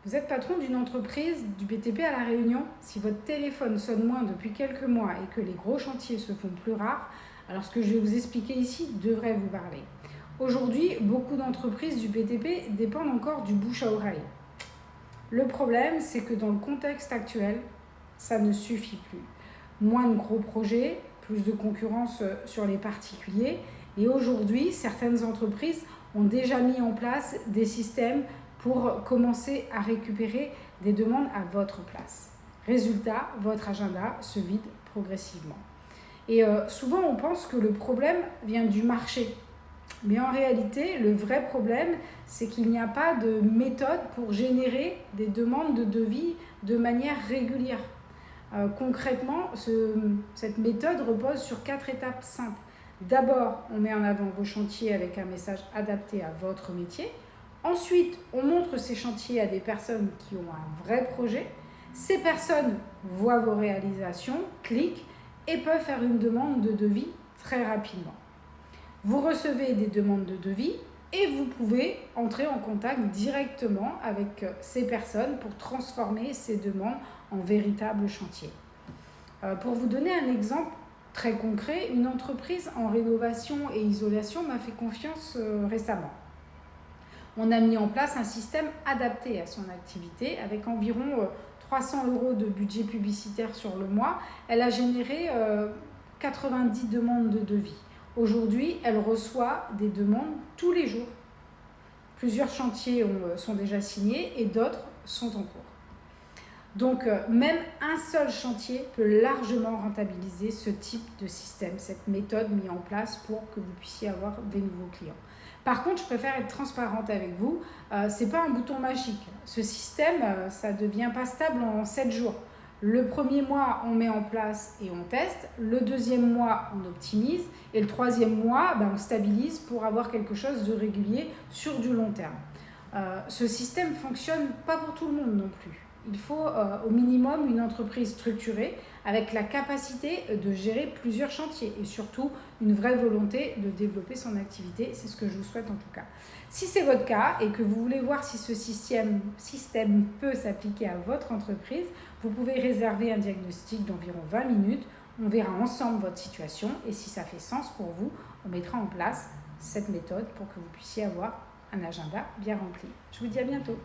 Vous êtes patron d'une entreprise du BTP à La Réunion. Si votre téléphone sonne moins depuis quelques mois et que les gros chantiers se font plus rares, alors ce que je vais vous expliquer ici devrait vous parler. Aujourd'hui, beaucoup d'entreprises du BTP dépendent encore du bouche à oreille. Le problème, c'est que dans le contexte actuel, ça ne suffit plus. Moins de gros projets, plus de concurrence sur les particuliers. Et aujourd'hui, certaines entreprises ont déjà mis en place des systèmes pour commencer à récupérer des demandes à votre place. Résultat, votre agenda se vide progressivement. Et souvent, on pense que le problème vient du marché. Mais en réalité, le vrai problème, c'est qu'il n'y a pas de méthode pour générer des demandes de devis de manière régulière. Concrètement, cette méthode repose sur 4 étapes simples. D'abord, on met en avant vos chantiers avec un message adapté à votre métier. Ensuite, on montre ces chantiers à des personnes qui ont un vrai projet. Ces personnes voient vos réalisations, cliquent et peuvent faire une demande de devis très rapidement. Vous recevez des demandes de devis et vous pouvez entrer en contact directement avec ces personnes pour transformer ces demandes en véritables chantiers. Pour vous donner un exemple très concret, une entreprise en rénovation et isolation m'a fait confiance récemment. On a mis en place un système adapté à son activité avec environ 300 € de budget publicitaire sur le mois. Elle a généré 90 demandes de devis. Aujourd'hui, elle reçoit des demandes tous les jours. Plusieurs chantiers sont déjà signés et d'autres sont en cours. Donc, même un seul chantier peut largement rentabiliser ce type de système, cette méthode mise en place pour que vous puissiez avoir des nouveaux clients. Par contre, je préfère être transparente avec vous, ce n'est pas un bouton magique. Ce système, ça ne devient pas stable en 7 jours. Le premier mois, on met en place et on teste. Le deuxième mois, on optimise. Et le troisième mois, on stabilise pour avoir quelque chose de régulier sur du long terme. Ce système ne fonctionne pas pour tout le monde non plus. Il faut au minimum une entreprise structurée avec la capacité de gérer plusieurs chantiers et surtout une vraie volonté de développer son activité. C'est ce que je vous souhaite en tout cas. Si c'est votre cas et que vous voulez voir si ce système peut s'appliquer à votre entreprise, vous pouvez réserver un diagnostic d'environ 20 minutes. On verra ensemble votre situation et si ça fait sens pour vous, on mettra en place cette méthode pour que vous puissiez avoir un agenda bien rempli. Je vous dis à bientôt.